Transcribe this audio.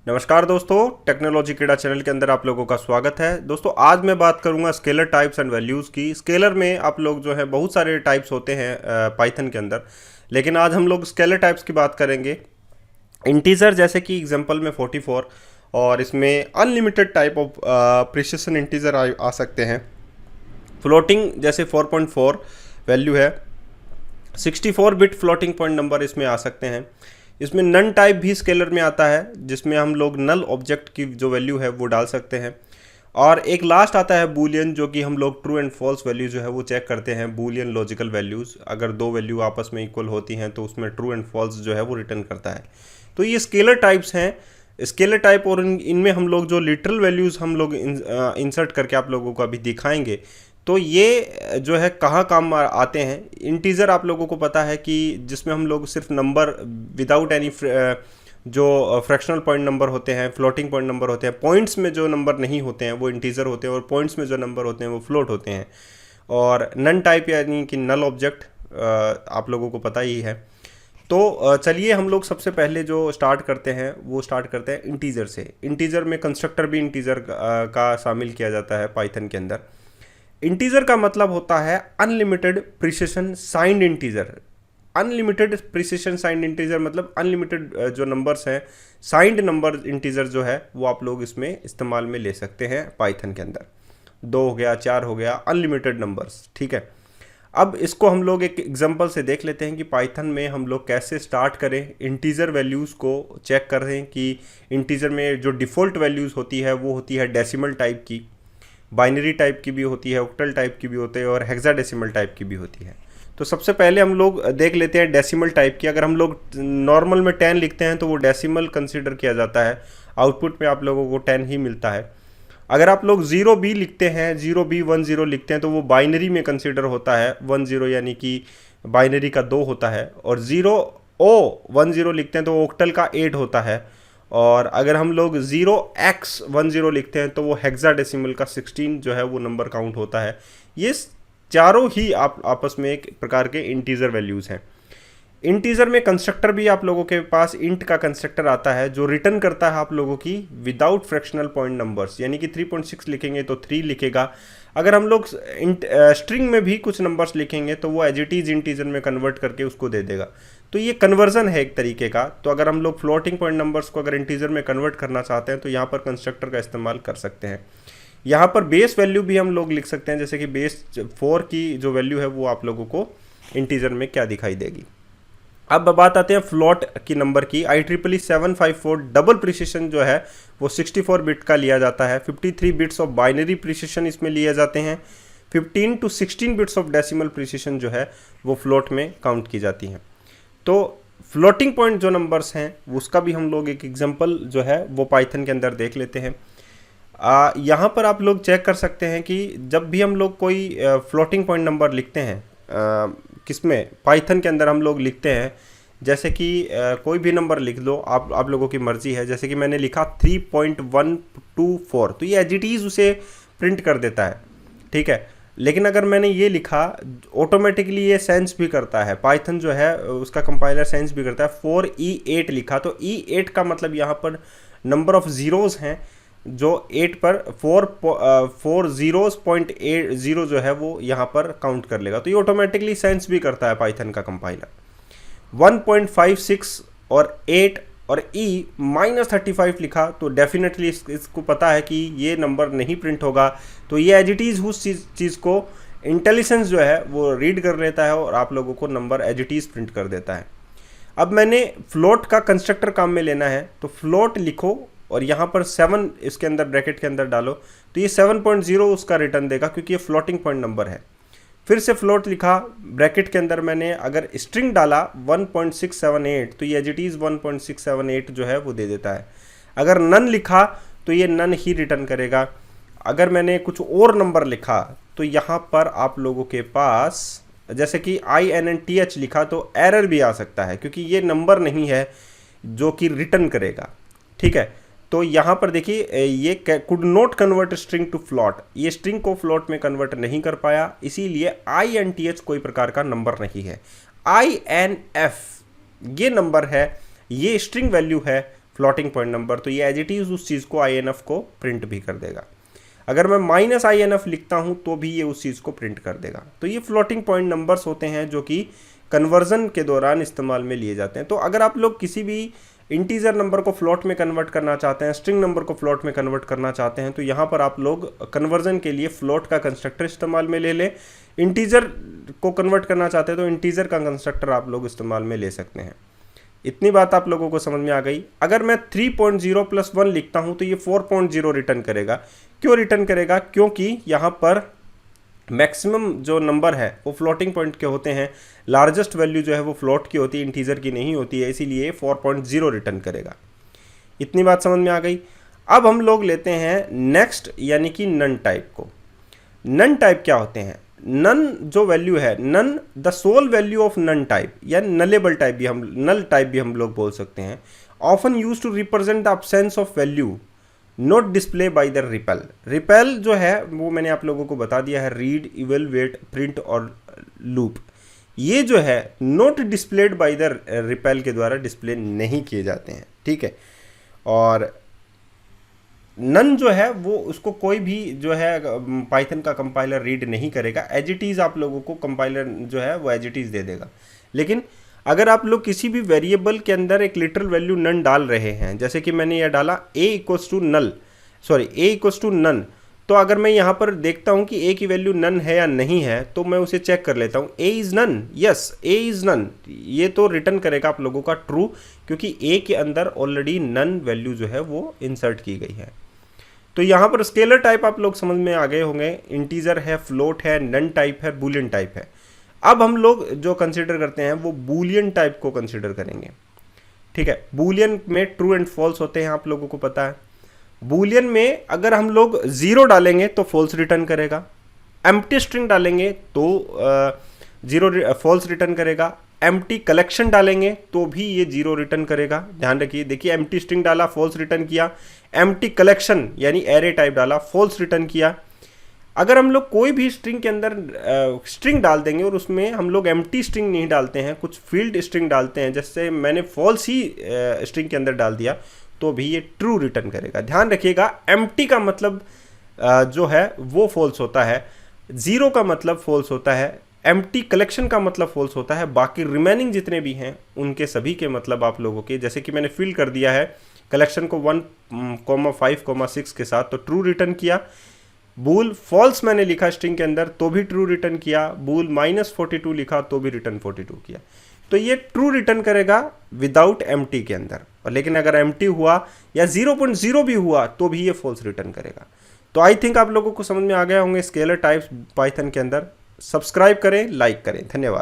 नमस्कार दोस्तों, टेक्नोलॉजी क्रीड़ा चैनल के अंदर आप लोगों का स्वागत है। दोस्तों आज मैं बात करूंगा स्केलर टाइप्स एंड वैल्यूज़ की। स्केलर में आप लोग जो है बहुत सारे टाइप्स होते हैं पाइथन के अंदर, लेकिन आज हम लोग स्केलर टाइप्स की बात करेंगे। इंटीजर जैसे कि एग्जांपल में 44, और इसमें unlimited type of precision integer आ सकते हैं। फ्लोटिंग जैसे 4.4 वैल्यू है, 64 बिट फ्लोटिंग पॉइंट नंबर इसमें आ सकते हैं। इसमें नन टाइप भी स्केलर में आता है, जिसमें हम लोग नल ऑब्जेक्ट की जो वैल्यू है वो डाल सकते हैं। और एक लास्ट आता है बूलियन, जो कि हम लोग ट्रू एंड फॉल्स वैल्यू जो है वो चेक करते हैं। बूलियन लॉजिकल वैल्यूज़, अगर दो वैल्यू आपस में इक्वल होती हैं तो उसमें ट्रू एंड फॉल्स जो है वो रिटर्न करता है। तो ये स्केलर टाइप्स हैं। स्केलर टाइप, और इनमें हम लोग जो लिटरल वैल्यूज़ हम लोग इंसर्ट करके आप लोगों को अभी दिखाएंगे, तो ये जो है कहाँ काम आते हैं। इंटीजर आप लोगों को पता है कि जिसमें हम लोग सिर्फ नंबर विदाउट एनी जो फ्रैक्शनल पॉइंट नंबर होते हैं, फ्लोटिंग पॉइंट नंबर होते हैं, पॉइंट्स में जो नंबर नहीं होते हैं वो इंटीजर होते हैं, और पॉइंट्स में जो नंबर होते हैं वो फ्लोट होते हैं। और नन टाइप यानी कि नल ऑब्जेक्ट आप लोगों को पता ही है। तो चलिए हम लोग सबसे पहले जो स्टार्ट करते हैं वो स्टार्ट करते हैं इंटीजर से। इंटीजर में कंस्ट्रक्टर भी इंटीजर का शामिल किया जाता है पाइथन के अंदर। इंटीजर का मतलब होता है unlimited precision signed integer. Unlimited precision signed integer मतलब अनलिमिटेड जो नंबर्स हैं, साइंड नंबर इंटीजर जो है वो आप लोग इसमें इस्तेमाल में ले सकते हैं पाइथन के अंदर। 2 हो गया, 4 हो गया, अनलिमिटेड नंबर्स, ठीक है। अब इसको हम लोग एक एग्जांपल से देख लेते हैं कि पाइथन में हम लोग कैसे स्टार्ट करें। इंटीजर वैल्यूज़ को चेक कर रहे हैं कि इंटीजर में जो डिफ़ॉल्ट वैल्यूज़ होती है वो होती है डेसिमल टाइप की, बाइनरी टाइप की भी होती है, ऑक्टल टाइप की भी होती है, और हेक्साडेसिमल टाइप की भी होती है। तो सबसे पहले हम लोग देख लेते हैं डेसिमल टाइप की। अगर हम लोग नॉर्मल में 10 लिखते हैं तो वो डेसिमल कंसीडर किया जाता है, आउटपुट में आप लोगों को 10 ही मिलता है। अगर आप लोग 0B लिखते हैं, 0B10 लिखते हैं, तो वो बाइनरी में कंसीडर होता है। 10 यानी कि बाइनरी का 2 होता है, और 0O10 लिखते हैं तो वो ऑक्टल का 8 होता है। और अगर हम लोग 0x10 लिखते हैं तो वो हेक्साडेसिमल का 16 जो है वो नंबर काउंट होता है। ये चारों ही आप आपस में एक प्रकार के इंटीजर वैल्यूज़ हैं। इंटीजर में कंस्ट्रक्टर भी आप लोगों के पास इंट का कंस्ट्रक्टर आता है, जो रिटर्न करता है आप लोगों की विदाउट फ्रैक्शनल पॉइंट नंबर्स, यानी कि 3.6 लिखेंगे तो 3 लिखेगा। अगर हम लोग स्ट्रिंग में भी कुछ नंबर्स लिखेंगे तो वो एज इट इज़ इंटीजर में कन्वर्ट करके उसको दे देगा। तो ये कन्वर्जन है एक तरीके का। तो अगर हम लोग फ्लोटिंग पॉइंट नंबर्स को अगर इंटीजर में कन्वर्ट करना चाहते हैं तो यहाँ पर कंस्ट्रक्टर का इस्तेमाल कर सकते हैं। यहाँ पर बेस वैल्यू भी हम लोग लिख सकते हैं, जैसे कि बेस 4 की जो वैल्यू है वो आप लोगों को इंटीजर में क्या दिखाई देगी। अब बात आते हैं फ्लोट की नंबर की। IEEE 754 डबल प्रिसिशन जो है वो 64 बिट का लिया जाता है। 53 बिट्स ऑफ बाइनरी प्रिसिशन इसमें लिए जाते हैं। 15 to 16 bits of decimal precision जो है वो फ्लोट में काउंट की जाती हैं। तो फ्लोटिंग पॉइंट जो नंबर्स हैं उसका भी हम लोग एक एग्जांपल जो है वो पाइथन के अंदर देख लेते हैं। यहाँ पर आप लोग चेक कर सकते हैं कि जब भी हम लोग कोई फ्लोटिंग पॉइंट नंबर लिखते हैं, किसमें पाइथन के अंदर हम लोग लिखते हैं, जैसे कि कोई भी नंबर लिख लो, आप लोगों की मर्ज़ी है। जैसे कि मैंने लिखा 3.124, तो ये एज इट इज़ उसे प्रिंट कर देता है, ठीक है। लेकिन अगर मैंने ये लिखा, ऑटोमेटिकली ये सेंस भी करता है, पाइथन जो है उसका कंपाइलर सेंस भी करता है। 4E8 लिखा तो E8 का मतलब यहाँ पर नंबर ऑफ ज़ीरोज़ हैं, जो 8 पर 4 ज़ीरोज़ पॉइंट 8 ज़ीरो जो है वो यहाँ पर काउंट कर लेगा। तो ये ऑटोमेटिकली सेंस भी करता है पाइथन का कंपाइलर। 1.56 और 8 और -35 लिखा तो डेफिनेटली इसको पता है कि ये नंबर नहीं प्रिंट होगा। तो ये एज इट इज़ उस चीज़ को इंटेलिजेंस जो है वो रीड कर लेता है और आप लोगों को number as it is print कर देता है। अब मैंने फ्लोट का कंस्ट्रक्टर काम में लेना है, तो फ्लोट लिखो और यहाँ पर 7 इसके अंदर ब्रैकेट के अंदर डालो, तो ये 7.0 उसका रिटर्न देगा, क्योंकि ये फ्लोटिंग पॉइंट नंबर है। फिर से फ्लोट लिखा, ब्रैकेट के अंदर मैंने अगर स्ट्रिंग डाला 1.678, तो ये एज इट इज़ 1.678 जो है वो दे देता है। अगर नन लिखा तो ये नन ही रिटर्न करेगा। अगर मैंने कुछ और नंबर लिखा तो यहाँ पर आप लोगों के पास जैसे कि INNTH लिखा तो एरर भी आ सकता है, क्योंकि ये नंबर नहीं है जो कि रिटर्न करेगा, ठीक है। तो यहाँ पर देखिए ये could not convert string to float, ये स्ट्रिंग को फ्लोट में कन्वर्ट नहीं कर पाया, इसीलिए INTH कोई प्रकार का नंबर नहीं है। INF ये नंबर है, ये स्ट्रिंग वैल्यू है, फ्लोटिंग पॉइंट नंबर, तो ये एज इट इज़ उस चीज़ को INF को प्रिंट भी कर देगा। अगर मैं -INF लिखता हूँ तो भी ये उस चीज़ को प्रिंट कर देगा। तो ये फ्लोटिंग पॉइंट नंबर्स होते हैं जो कि कन्वर्जन के दौरान इस्तेमाल में लिए जाते हैं। तो अगर आप लोग किसी भी इंटीजर नंबर को फ्लोट में कन्वर्ट करना चाहते हैं, स्ट्रिंग नंबर को फ्लोट में कन्वर्ट करना चाहते हैं, तो यहाँ पर आप लोग कन्वर्जन के लिए फ्लोट का कंस्ट्रक्टर इस्तेमाल में ले लें। इंटीजर को कन्वर्ट करना चाहते हैं तो इंटीजर का कंस्ट्रक्टर आप लोग इस्तेमाल में ले सकते हैं। इतनी बात आप लोगों को समझ में आ गई। अगर मैं 3.0 + 1 लिखता हूँ तो ये 4.0 रिटर्न करेगा। क्यों रिटर्न करेगा? क्योंकि यहाँ पर मैक्सिमम जो नंबर है वो फ्लोटिंग पॉइंट के होते हैं, लार्जेस्ट वैल्यू जो है वो फ्लोट की होती है, इंटीजर की नहीं होती है, इसीलिए 4.0 रिटर्न करेगा। इतनी बात समझ में आ गई। अब हम लोग लेते हैं नेक्स्ट यानी कि नन टाइप को। नन टाइप क्या होते हैं? नन जो वैल्यू है, none the sole value of none type या नलेबल टाइप भी हम, नल टाइप भी हम लोग बोल सकते हैं, often use to represent the absence of value not display by the REPL. REPL जो है वो मैंने आप लोगों को बता दिया है, रीड, इवेलुएट, प्रिंट और लूप। ये जो है note displayed bye the repel के द्वारा डिस्प्ले नहीं किए जाते हैं, ठीक है। और नन जो है वो उसको कोई भी जो है पाइथन का कंपाइलर रीड नहीं करेगा, एज इट इज़ आप लोगों को कंपाइलर जो है वो एज इट इज़ दे देगा। लेकिन अगर आप लोग किसी भी वेरिएबल के अंदर एक लिटरल वैल्यू नन डाल रहे हैं, जैसे कि मैंने यह डाला a = नन, तो अगर मैं यहाँ पर देखता हूँ कि a की वैल्यू नन है या नहीं है तो मैं उसे चेक कर लेता हूँ। a is none, yes a is none, ये तो रिटर्न करेगा आप लोगों का ट्रू, क्योंकि a के अंदर ऑलरेडी नन वैल्यू जो है वो इंसर्ट की गई है। तो यहाँ पर स्केलर टाइप आप लोग समझ में आ गए होंगे, इंटीजर है, फ्लोट है, नन टाइप है, बूलियन टाइप है। अब हम लोग जो कंसिडर करते हैं वो बूलियन टाइप को कंसिडर करेंगे, ठीक है। बूलियन में ट्रू एंड फॉल्स होते हैं, आप लोगों को पता है। बूलियन में अगर हम लोग 0 डालेंगे तो फॉल्स रिटर्न करेगा, एम्प्टी स्ट्रिंग डालेंगे तो 0 फॉल्स रिटर्न करेगा, एम्प्टी कलेक्शन डालेंगे तो भी ये 0 रिटर्न करेगा। ध्यान रखिए, देखिए एम्प्टी स्ट्रिंग डाला, फॉल्स रिटर्न किया, एम्प्टी कलेक्शन यानी एरे टाइप डाला, फॉल्स रिटर्न किया। अगर हम लोग कोई भी स्ट्रिंग के अंदर स्ट्रिंग डाल देंगे और उसमें हम लोग एम्प्टी स्ट्रिंग नहीं डालते हैं, कुछ फील्ड स्ट्रिंग डालते हैं, जैसे मैंने फॉल्स ही स्ट्रिंग के अंदर डाल दिया, तो भी ये ट्रू रिटर्न करेगा। ध्यान रखिएगा, एम्प्टी का मतलब जो है वो फॉल्स होता है, 0 का मतलब फॉल्स होता है, एम्प्टी कलेक्शन का मतलब फॉल्स होता है, बाकी रिमेनिंग जितने भी हैं उनके सभी के मतलब आप लोगों के, जैसे कि मैंने फिल कर दिया है कलेक्शन को 1,5,6 के साथ, तो ट्रू रिटर्न किया। बूल फॉल्स मैंने लिखा स्ट्रिंग के अंदर तो भी ट्रू रिटर्न किया, बूल -42 लिखा तो भी रिटर्न 42 किया। तो ये ट्रू रिटर्न करेगा विदाउट एम्प्टी के अंदर, और लेकिन अगर एम्प्टी हुआ या 0.0 भी हुआ तो भी ये फॉल्स रिटर्न करेगा। तो आई थिंक आप लोगों को समझ में आ गया होंगे स्केलर टाइप्स पाइथन के अंदर। सब्सक्राइब करें, लाइक करें, धन्यवाद।